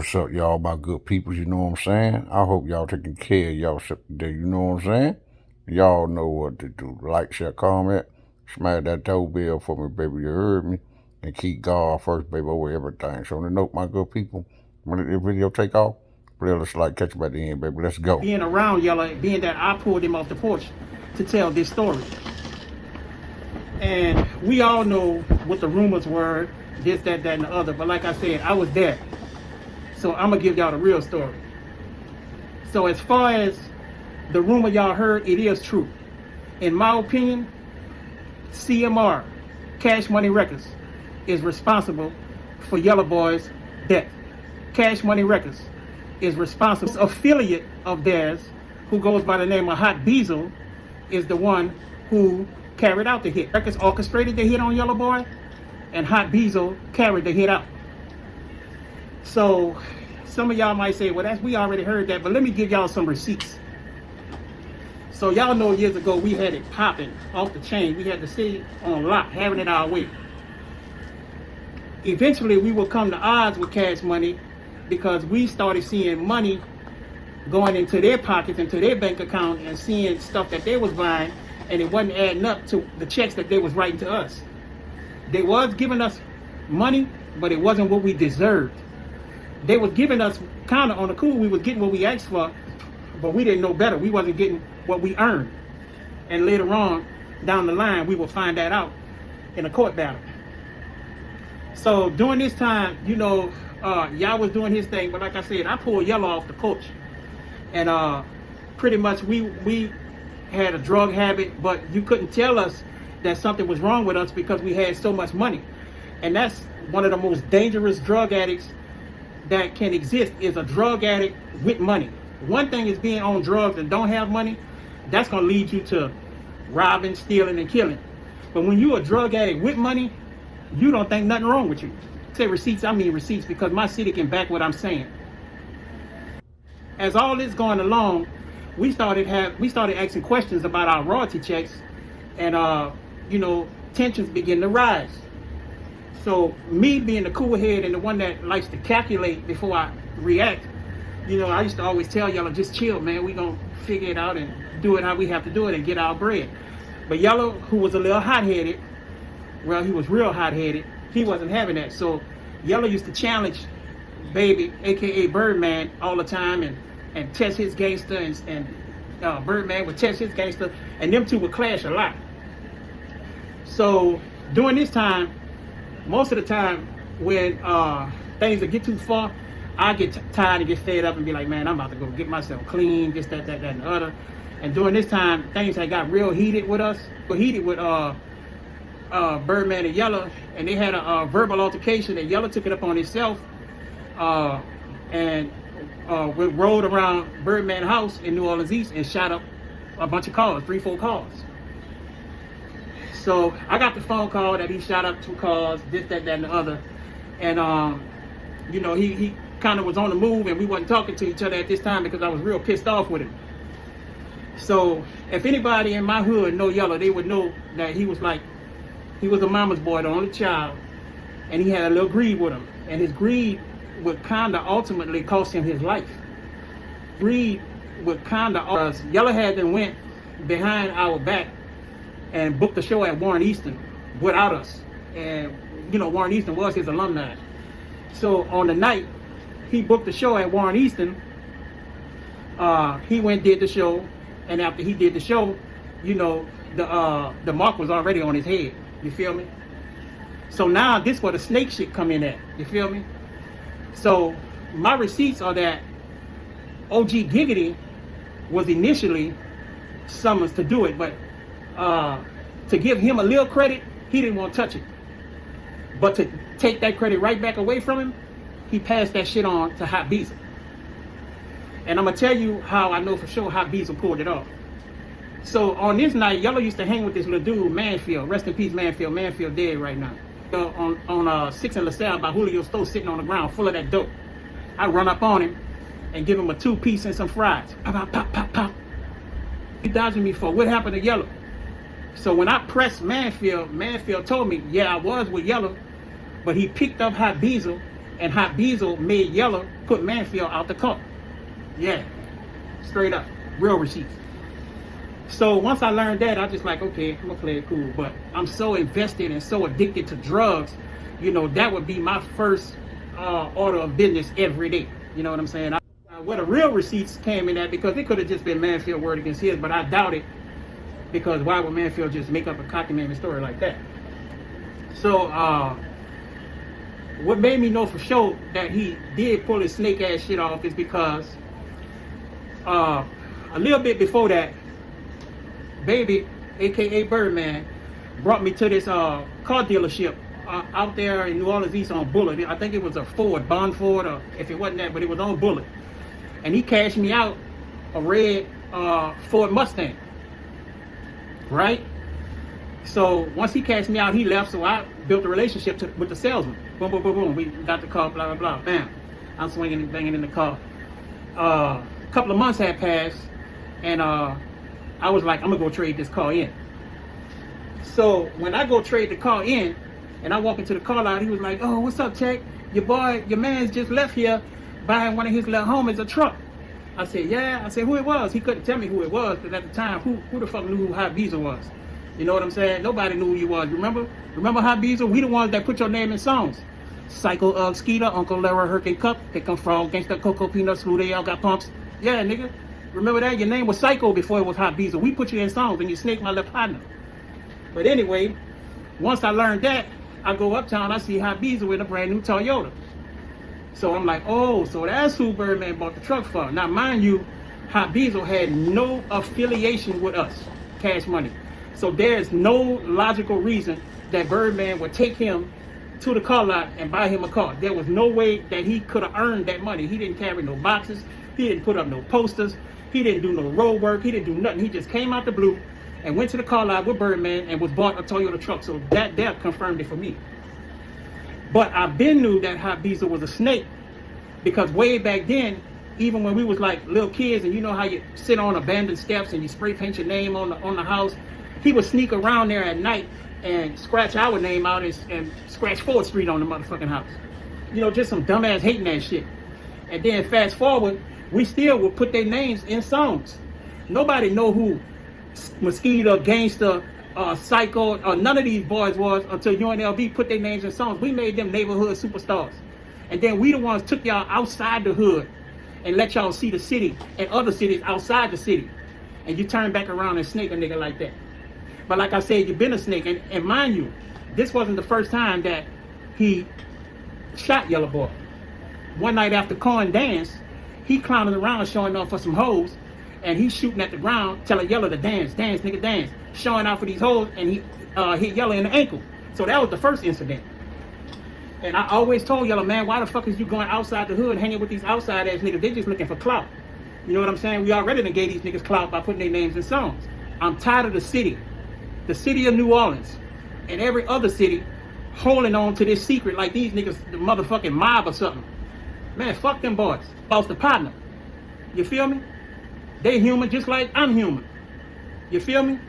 What's up, y'all, my good people, you know what I'm saying? I hope y'all taking care of y'all today, you know what I'm saying? Y'all know what to do. Like, share, comment, smash that toe bell for me, baby, you heard me? And keep God first, baby, over everything. So on the note, my good people, when this video take off, let's like catch you by the end, baby. Let's go. Being around Yella, being that I pulled him off the porch to tell this story. And we all know what the rumors were, this, that, and the other. But like I said, I was there. So I'm going to give y'all the real story. So as far as the rumor y'all heard, it is true. In my opinion, CMR, Cash Money Records, is responsible for Yella Boy's death. Cash Money Records is responsible. This affiliate of theirs, who goes by the name of Hot Beezle, is the one who carried out the hit. Records orchestrated the hit on Yella Boy, and Hot Beezle carried the hit out. So some of y'all might say, well, we already heard that, but let me give y'all some receipts. So y'all know years ago we had it popping off the chain. We had the city on lock, having it our way. Eventually we will come to odds with Cash Money because we started seeing money going into their pockets, into their bank account, and seeing stuff that they was buying, and it wasn't adding up to the checks that they was writing to us. They was giving us money, but it wasn't what we deserved. They was giving us kind of on the cool. We was getting what we asked for, but we didn't know better. We wasn't getting what we earned. And later on, down the line, we will find that out in a court battle. So during this time, you know, y'all was doing his thing, but like I said, I pulled Yella off the porch. And pretty much we had a drug habit, but you couldn't tell us that something was wrong with us because we had so much money. And that's one of the most dangerous drug addicts that can exist, is a drug addict with money. One thing is being on drugs and don't have money. That's going to lead you to robbing, stealing, and killing. But when you're a drug addict with money, you don't think nothing wrong with you. Say receipts, I mean receipts, because my city can back what I'm saying. As all this going along, we started asking questions about our royalty checks, and you know, tensions begin to rise. So me being the cool head and the one that likes to calculate before I react, you know, I used to always tell Yella, just chill, man. We gonna figure it out and do it how we have to do it and get our bread. But Yella, who was a little hot-headed, well, he was real hot-headed, he wasn't having that. So Yella used to challenge Baby, aka BIRDMAN, all the time, and test his gangster, and BIRDMAN would test his gangster, and them two would clash a lot. So during this time, most of the time when things that get too far, I get tired and get fed up and be like, man, I'm about to go get myself clean, this, that, and the other. And during this time, things had got real heated with us, heated with BIRDMAN and Yella, and they had a verbal altercation, and Yella took it up on himself and we rode around BIRDMAN's house in New Orleans East and shot up a bunch of cars, 3-4 cars. So I got the phone call that he shot up 2 cars, this, that, and the other. And you know, he kind of was on the move, and we wasn't talking to each other at this time because I was real pissed off with him. So if anybody in my hood know Yella, they would know that he was a mama's boy, the only child, and he had a little greed with him. And his greed would kind of ultimately cost him his life. Greed would kind of, Yella had them went behind our back and booked the show at Warren Easton without us. And you know, Warren Easton was his alumni. So on the night he booked the show at Warren Easton, he went and did the show, and after he did the show, you know, the mark was already on his head. You feel me? So now this where the snake shit come in at. You feel me? So my receipts are that OG Giggity was initially summoned to do it, but to give him a little credit, he didn't want to touch it. But to take that credit right back away from him, he passed that shit on to Hot Beezle. And I'm going to tell you how I know for sure Hot Beezle pulled it off. So on this night, Yella used to hang with this little dude, Manfield. Rest in peace, Manfield. Manfield dead right now. On 6 and LaSalle by Julio's store, sitting on the ground full of that dope. I run up on him and give him a 2-piece and some fries. Pop, pop, pop, pop, pop. He dodging me for what happened to Yella. So when I pressed Manfield, Manfield told me, yeah, I was with Yella, but he picked up Hot Beezle and Hot Diesel made Yella put Manfield out the car. Yeah, straight up, real receipts. So once I learned that, I just like, okay, I'm gonna play it cool. But I'm so invested and so addicted to drugs, you know, that would be my first order of business every day. You know what I'm saying? Where the real receipts came in at, because it could have just been Manfield word against his, but I doubt it, because why would Manfield just make up a cockamamie story like that? So what made me know for sure that he did pull his snake ass shit off is because a little bit before that, Baby, aka Birdman, brought me to this car dealership out there in New Orleans East on Bullitt. I think it was a Ford, Bond Ford, or if it wasn't that, but it was on Bullitt. And he cashed me out a red Ford Mustang, right? So once he cashed me out, he left, so I built a relationship with the salesman. Boom, boom, boom, boom. We got the car, blah, blah, blah, bam. I'm swinging and banging in the car. A couple of months had passed, and I was like, I'm gonna go trade this car in. So when I go trade the car in, and I walk into the car lot, he was like, oh, what's up, Check? Your man's just left here buying one of his little homies a truck. I said, yeah. I said, who it was? He couldn't tell me who it was, because at the time, who the fuck knew who Hot Diesel was? You know what I'm saying? Nobody knew who he was. Remember Hot Diesel? We the ones that put your name in songs. Psycho Skeeter, Uncle Larry Hurricane Cup, they come from Gangsta Cocoa Peanuts, Blue They All Got Pumps. Yeah, nigga. Remember that? Your name was Psycho before it was Hot Diesel. We put you in songs and you snake my little partner. But anyway, once I learned that, I go uptown, I see Hot Diesel in a brand new Toyota. So I'm like, oh, so that's who Birdman bought the truck for. Now, mind you, Hot Diesel had no affiliation with us, Cash Money. So there's no logical reason that Birdman would take him to the car lot and buy him a car. There was no way that he could have earned that money. He didn't carry no boxes. He didn't put up no posters. He didn't do no road work. He didn't do nothing. He just came out the blue and went to the car lot with Birdman and was bought a Toyota truck. So that confirmed it for me. But I been knew that Hot Diesel was a snake, because way back then, even when we was like little kids, and you know how you sit on abandoned steps and you spray paint your name on the house, he would sneak around there at night and scratch our name out and scratch 4th Street on the motherfucking house. You know, just some dumbass hating that shit. And then fast forward, we still would put their names in songs. Nobody know who Mosquito, Gangster, Psycho, or none of these boys was until UNLV put their names in songs. We made them neighborhood superstars. And then we the ones took y'all outside the hood and let y'all see the city and other cities outside the city. And you turn back around and snake a nigga like that. But like I said, you've been a snake. And mind you, this wasn't the first time that he shot Yellow Boy. One night after Corn Dance, he clowning around showing off for some hoes, and he's shooting at the ground, telling Yella to dance, dance, nigga, dance, showing out for these hoes, and he hit Yella in the ankle. So that was the first incident. And I always told Yella, man, why the fuck is you going outside the hood, hanging with these outside ass niggas? They just looking for clout. You know what I'm saying? We already done gave these niggas clout by putting their names in songs. I'm tired of the city of New Orleans, and every other city holding on to this secret like these niggas, the motherfucking mob or something. Man, fuck them boys. Lost a partner. You feel me? They human just like I'm human. You feel me?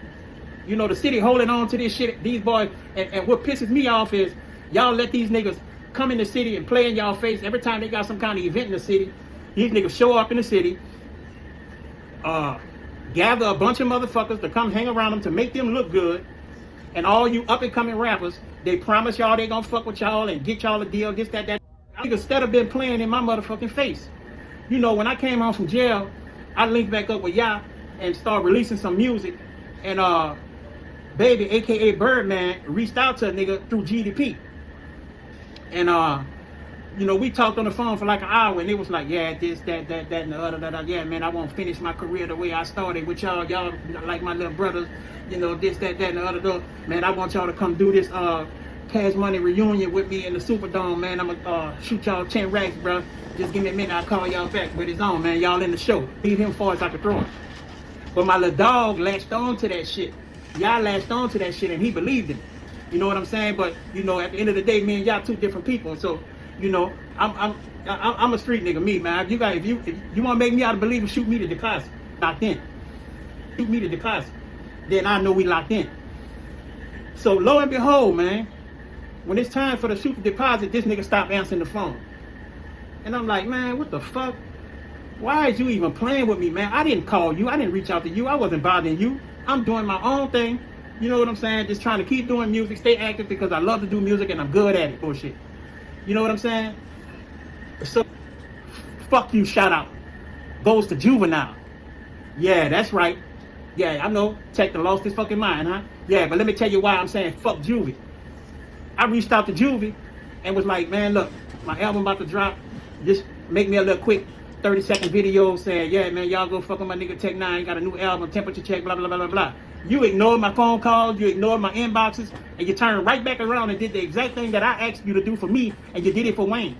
You know, the city holding on to this shit, these boys, and what pisses me off is y'all let these niggas come in the city and play in y'all face every time they got some kind of event in the city. These niggas show up in the city, gather a bunch of motherfuckers to come hang around them to make them look good, and all you up and coming rappers, they promise y'all they gonna fuck with y'all and get y'all a deal, this, that. Niggas instead of been playing in my motherfucking face. You know, when I came home from jail, I linked back up with y'all and started releasing some music, and Baby, aka Birdman, reached out to a nigga through GDP. And you know, we talked on the phone for like an hour, and it was like, yeah, this, that, and the other, that. Yeah, man, I want to finish my career the way I started with y'all. Y'all like my little brothers, you know, this, that, and the other. Man, I want y'all to come do this Cash Money reunion with me in the Superdome, man. I'm gonna shoot y'all 10 racks, bro. Just give me a minute, I'll call y'all back. But it's on, man. Y'all in the show. Leave him far as I can throw him. But my little dog latched on to that shit. Y'all latched on to that shit, and he believed it. You know what I'm saying? But you know, at the end of the day, me and y'all two different people. So, you know, I'm a street nigga, me, man. If you want to make me out of believer, shoot me to the class. Locked in. Shoot me to the class. Then I know we locked in. So lo and behold, man, when it's time for the shoot the deposit, this nigga stopped answering the phone. And I'm like, man, what the fuck? Why is you even playing with me, man? I didn't call you. I didn't reach out to you. I wasn't bothering you. I'm doing my own thing. You know what I'm saying? Just trying to keep doing music, stay active because I love to do music and I'm good at it. Bullshit. You know what I'm saying? So, fuck you, shout out. Goes to Juvenile. Yeah, that's right. Yeah, I know. Tech done lost his fucking mind, huh? Yeah, but let me tell you why I'm saying fuck Juvie. I reached out to Juvie and was like, man, look, my album about to drop. Just make me a little quick 30-second video saying, yeah, man, y'all go fuck with my nigga Tech 9, got a new album, temperature check, blah, blah, blah, blah, blah. You ignored my phone calls, you ignored my inboxes, and you turned right back around and did the exact thing that I asked you to do for me, and you did it for Wayne.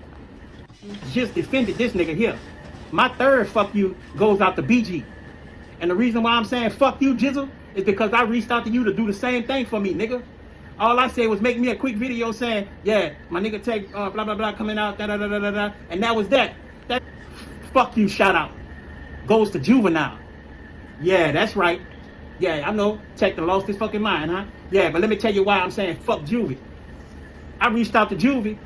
Just defended this nigga here. My third fuck you goes out to BG. And the reason why I'm saying fuck you, Jizzle, is because I reached out to you to do the same thing for me, nigga. All I said was make me a quick video saying, yeah, my nigga Tech, blah, blah, blah, coming out, da, da, da, da, da, da. And that was that. That fuck you shout out goes to Juvenile. Yeah, that's right. Yeah, I know. Tech done lost his fucking mind, huh? Yeah, but let me tell you why I'm saying fuck Juvie. I reached out to Juvie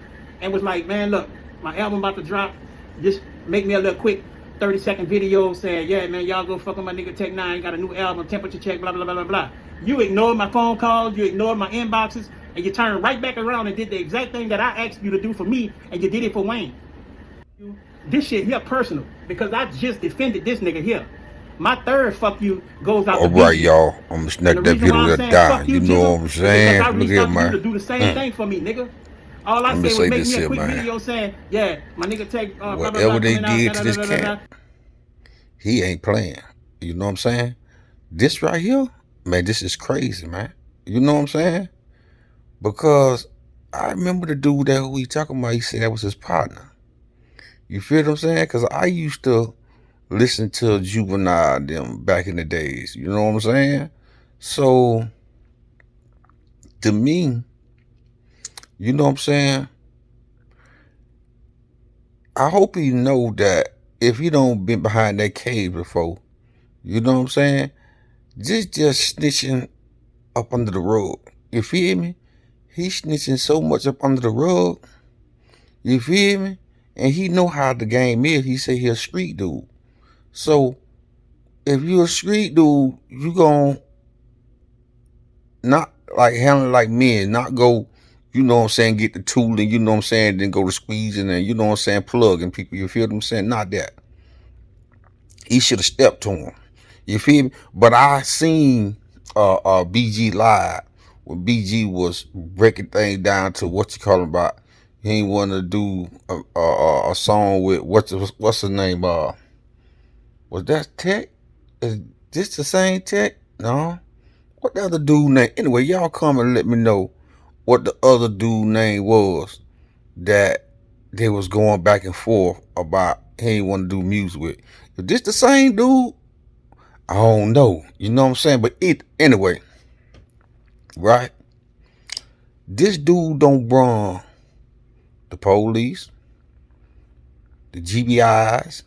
and was like, man, look, my album about to drop. Just make me a little quick 30-second video saying, yeah, man, y'all go fuck with my nigga Tech 9, got a new album, temperature check, blah, blah, blah, blah, blah. You ignored my phone calls, you ignored my inboxes, and you turned right back around and did the exact thing that I asked you to do for me, and you did it for Wayne. This shit here personal, because I just defended this nigga here. My third fuck you goes out to All right, y'all. I'm gonna snap that video to die. You know what I'm saying? Look here, man. To do the same thing for me, nigga. All I said was make me a quick video saying, yeah, my nigga Tech, whatever they did to this cat, he ain't playing. You know what I'm saying? This right here, man, this is crazy, man. You know what I'm saying? Because I remember the dude that we talking about, he said that was his partner. You feel what I'm saying? Because I used to listen to Juvenile them back in the days. You know what I'm saying? So, to me, you know what I'm saying? I hope he know that if he don't been behind that cave before, you know what I'm saying? Just snitching up under the rug. You feel me? He snitching so much up under the rug. You feel me? And he know how the game is. He say he a street dude. So if you a street dude, you gon' not like handle like men, not go, you know what I'm saying, get the tooling, you know what I'm saying, then go to squeezing and, you know what I'm saying, plugging people. You feel what I'm saying? Not that. He should have stepped to him. You feel me? But I seen BG live when BG was breaking things down to what you call about. He ain't want to do a song with what's the name? Was that Tech? Is this the same Tech? No. What the other dude name? Anyway, y'all come and let me know what the other dude name was that they was going back and forth about he ain't want to do music with. Is this the same dude? I don't know. You know what I'm saying? But anyway, right? This dude don't run the police, the GBIs.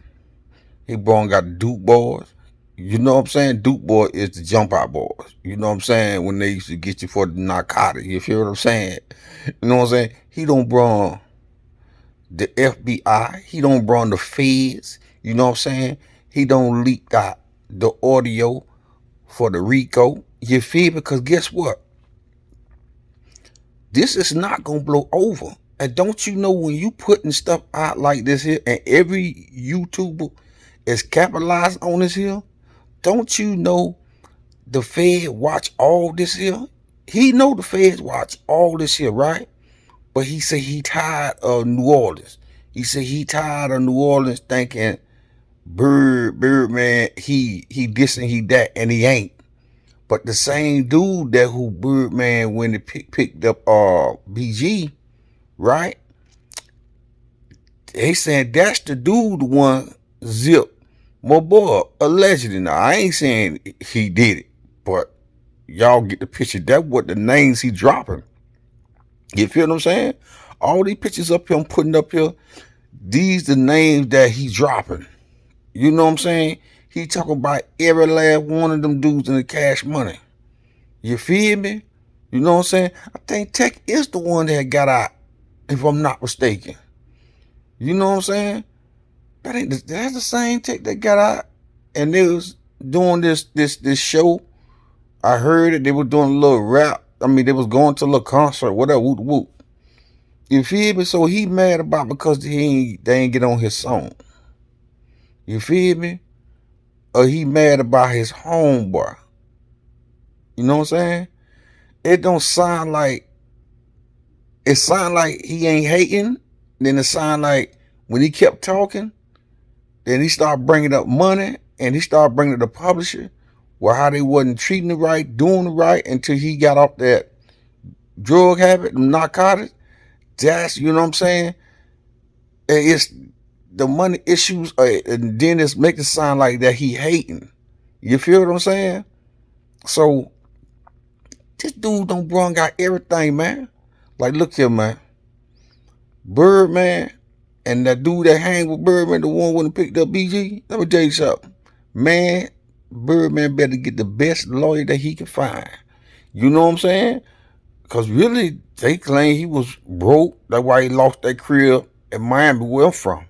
He got the Duke boys. You know what I'm saying? Duke boy is the jump out boys. You know what I'm saying? When they used to get you for the narcotics. You feel what I'm saying? You know what I'm saying? He don't run the FBI. He don't run the feds. You know what I'm saying? He don't leak out the audio for the RICO. You feel? Because guess what? This is not going to blow over. And don't you know when you putting stuff out like this here and every YouTuber is capitalized on this here, don't you know the Fed watch all this here? He know the Feds watch all this here, right? But he said he tired of New Orleans. He said he tired of New Orleans thinking BIRDMAN, he this and he that, and he ain't. But the same dude that who BIRDMAN when he picked up BG, right? They said that's the dude the one zip. My boy, allegedly. Now, I ain't saying he did it, but y'all get the picture. That's what the names he dropping. You feel what I'm saying? All these pictures up here I'm putting up here, these the names that he dropping. You know what I'm saying? He talking about every last one of them dudes in the Cash Money. You feel me? You know what I'm saying? I think Tech is the one that got out, if I'm not mistaken. You know what I'm saying? That's the same tick that got out and they was doing this show. I heard it. They were doing a little rap. I mean, they was going to a little concert, whatever, whoop whoop. You feel me? So he mad about because they ain't get on his song. You feel me? Or he mad about his homeboy. You know what I'm saying? It don't sound like, it sound like he ain't hating. Then it sound like when he kept talking, then he started bringing up money and he started bringing up the publisher, well, how they wasn't treating it right, doing it right until he got off that drug habit, narcotics. That's, you know what I'm saying? And it's the money issues, and then it's making it sound like that he hating. You feel what I'm saying? So this dude don't brung out everything, man. Like, look here, man. Birdman and that dude that hang with Birdman, the one when he picked up BG. Let me tell you something, man. Birdman better get the best lawyer that he can find. You know what I'm saying? Because really, they claim he was broke. That's why he lost that crib in Miami where I'm from.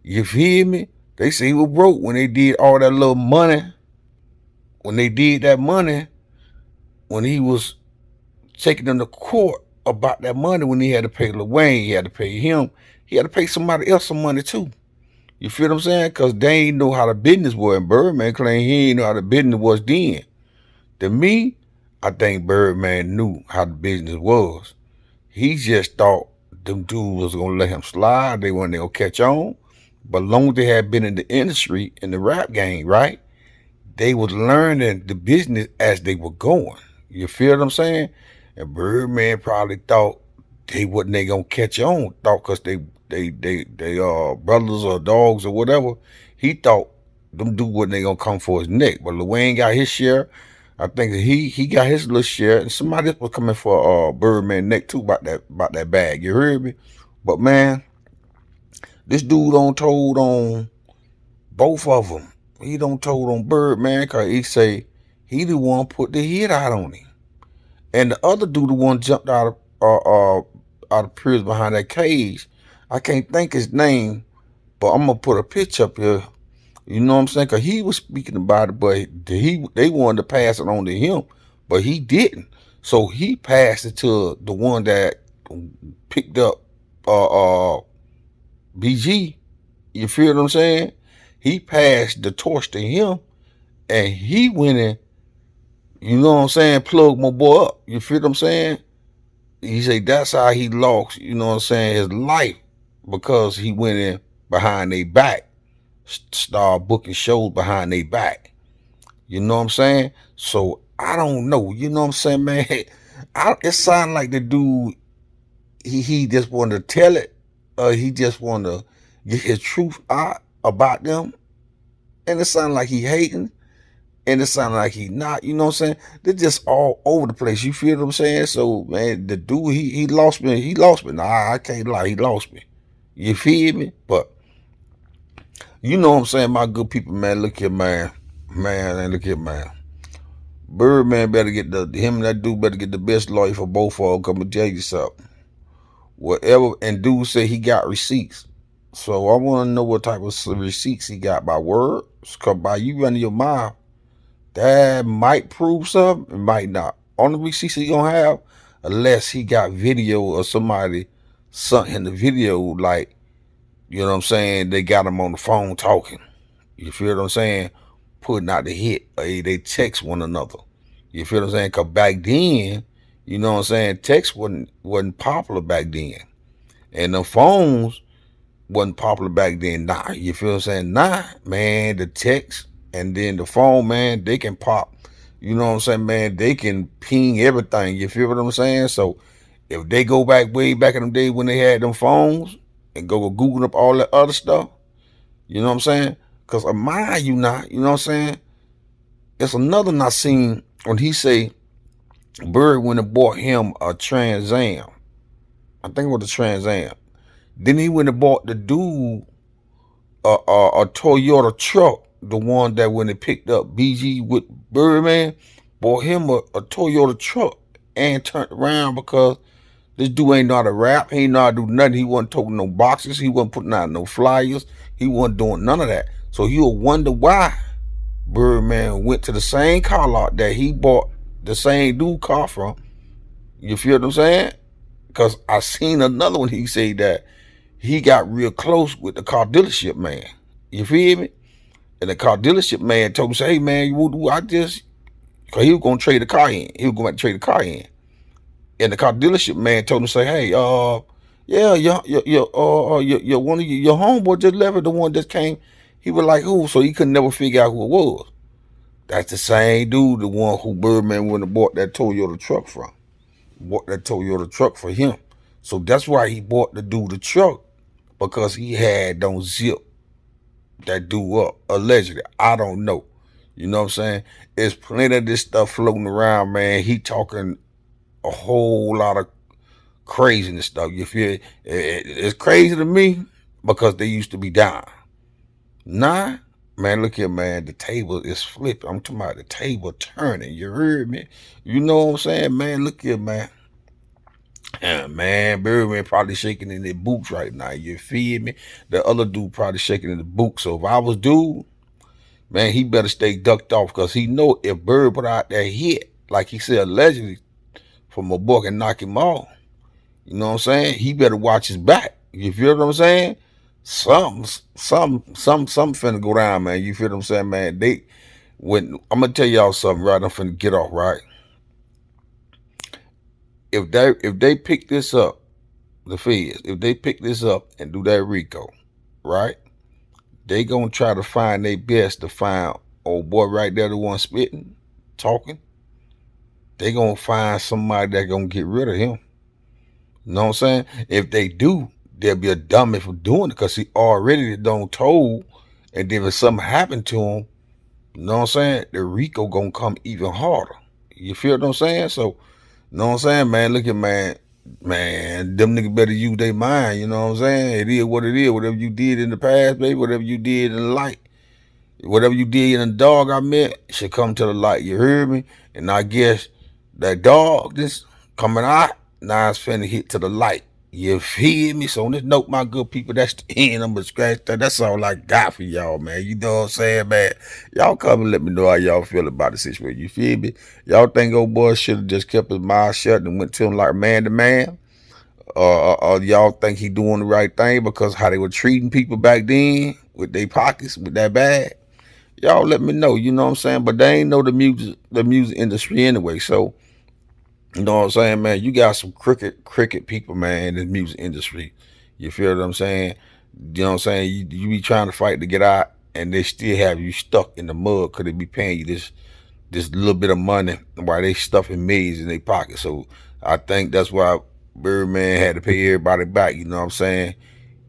You feel me? They say he was broke when they did all that little money. When they did that money, when he was taking them to court about that money, when he had to pay Lil Wayne, he had to pay him, he had to pay somebody else some money too. You feel what I'm saying? Because they ain't know how the business was. And Birdman claimed he ain't know how the business was then. To me, I think Birdman knew how the business was. He just thought them dudes was going to let him slide. They weren't going to catch on. But long as they had been in the industry, in the rap game, right? They was learning the business as they were going. You feel what I'm saying? And Birdman probably thought they gonna catch on. Thought because they brothers or dogs or whatever. He thought them dudes wasn't gonna come for his neck. But Lil Wayne got his share. I think that he got his little share, and somebody else was coming for Birdman neck too about that bag. You heard me? But man, this dude don't told on both of them. He don't told on Birdman because he say he the one put the hit out on him. And the other dude, the one jumped out of prison behind that cage. I can't think his name, but I'm gonna put a picture up here. You know what I'm saying? Cause he was speaking about it, but they wanted to pass it on to him, but he didn't. So he passed it to the one that picked up BG. You feel what I'm saying? He passed the torch to him, and he went in. You know what I'm saying? Plug my boy up. You feel what I'm saying? He say that's how he lost, you know what I'm saying, his life, because he went in behind their back, started booking shows behind their back. You know what I'm saying? So I don't know. You know what I'm saying, man? It sounded like the dude, he just wanted to tell it, he just wanted to get his truth out about them, and it sounded like he hating. And it sounded like he not, you know what I'm saying? They're just all over the place. You feel what I'm saying? So, man, the dude, he lost me. He lost me. Nah, I can't lie. He lost me. You feel me? But, you know what I'm saying, my good people, man. Look here, man. Man, look here, man. Birdman better get him and that dude better get the best lawyer for both of them. Come and tell you something. Whatever, and dude said he got receipts. So I want to know what type of receipts he got by word. Because by you running your mouth, that might prove something, it might not. On the receipts he gonna have, unless he got video or somebody sent him the video, like, you know what I'm saying, they got him on the phone talking. You feel what I'm saying? Putting out the hit. Or they text one another. You feel what I'm saying? Because back then, you know what I'm saying, text wasn't popular back then. And the phones wasn't popular back then. Nah, you feel what I'm saying? Nah, man, the text and then the phone, man, they can pop. You know what I'm saying, man? They can ping everything. You feel what I'm saying? So if they go back way back in the day when they had them phones and go Google up all that other stuff, you know what I'm saying? Because of mine, you not, you know what I'm saying? It's another one I seen when he say Bird went and bought him a Trans Am. I think it was a Trans Am. Then he went and bought the dude a Toyota truck, the one that when they picked up BG with Birdman, bought him a Toyota truck and turned around because This dude ain't know how to rap. He ain't know how to do nothing. He wasn't taking no boxes. He wasn't putting out no flyers. He wasn't doing none of that. So you'll wonder why Birdman went to the same car lot that he bought the same dude car from. You feel what I'm saying? Because I seen another one. He said that he got real close with the car dealership man. You feel me? And the car dealership man told him, say, hey man, I just, because he was going to trade the car in. He was going to trade the car in. And the car dealership man told him, say, hey, yeah, your one of your homeboy just left it, the one that came. He was like, who? So he could never figure out who it was. That's the same dude, the one who Birdman went and bought that Toyota truck from. Bought that Toyota truck for him. So that's why he bought the dude the truck, because he had don't zip that dude up, allegedly. I don't know. You know what I'm saying? There's plenty of this stuff floating around, man. He talking a whole lot of craziness stuff. You feel it? It's crazy to me because they used to be down. Nah, man, look here, man. The table is flipping. I'm talking about the table turning. You heard me? You know what I'm saying, man? Look here, man. Yeah, man, Birdman probably shaking in their boots right now. You feel me? The other dude probably shaking in the boots. So if I was dude, man, he better stay ducked off, because he know if Bird put out that hit, like he said allegedly, from a book and knock him off, you know what I'm saying? He better watch his back. You feel what I'm saying? Something finna go down, man. You feel what I'm saying, man? I'm gonna tell y'all something, right? I'm finna get off, right? If they pick this up, the feds, if they pick this up and do that RICO, right? They gonna try to find their best to find old boy right there, the one spitting, talking. They gonna find somebody that gonna get rid of him. You know what I'm saying? If they do, they'll be a dummy for doing it, because he already done told. And then if something happened to him, you know what I'm saying, the RICO gonna come even harder. You feel what I'm saying? So, you know what I'm saying, man? Look at, man, them niggas better use their mind. You know what I'm saying? It is what it is. Whatever you did in the past, baby, whatever you did in the light, whatever you did in the dog I met should come to the light. You heard me? And I guess that dog this coming out, now it's finna hit to the light. You feel me? So on this note, my good people, that's the end. I'm gonna scratch that. That's all I got for y'all, man. You know what I'm saying, man? Y'all come and let me know how y'all feel about the situation. You feel me? Y'all think old boy should have just kept his mouth shut and went to him like man to man? Or y'all think he doing the right thing because how they were treating people back then with their pockets, with that bag? Y'all let me know, you know what I'm saying? But they ain't know the music industry anyway. So, you know what I'm saying, man? You got some cricket people, man, in the music industry. You feel what I'm saying? You know what I'm saying? You be trying to fight to get out, and they still have you stuck in the mud because they be paying you this little bit of money while they stuffing millions in their pocket. So I think that's why Birdman had to pay everybody back. You know what I'm saying?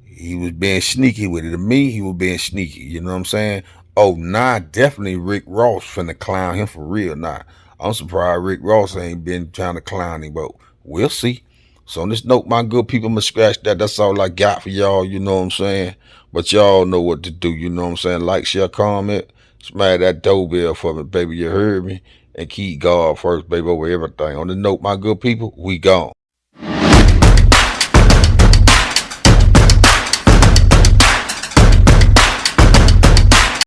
He was being sneaky with it. To me, he was being sneaky. You know what I'm saying? Oh, nah, definitely Rick Ross finna clown him for real. Nah, I'm surprised Rick Ross ain't been trying to clown him, but we'll see. So on this note, my good people, I'm gonna scratch that. That's all I got for y'all. You know what I'm saying? But y'all know what to do. You know what I'm saying? Like, share, comment, smash that doorbell for me, baby. You heard me? And keep God first, baby, over everything. On the note, my good people, we gone.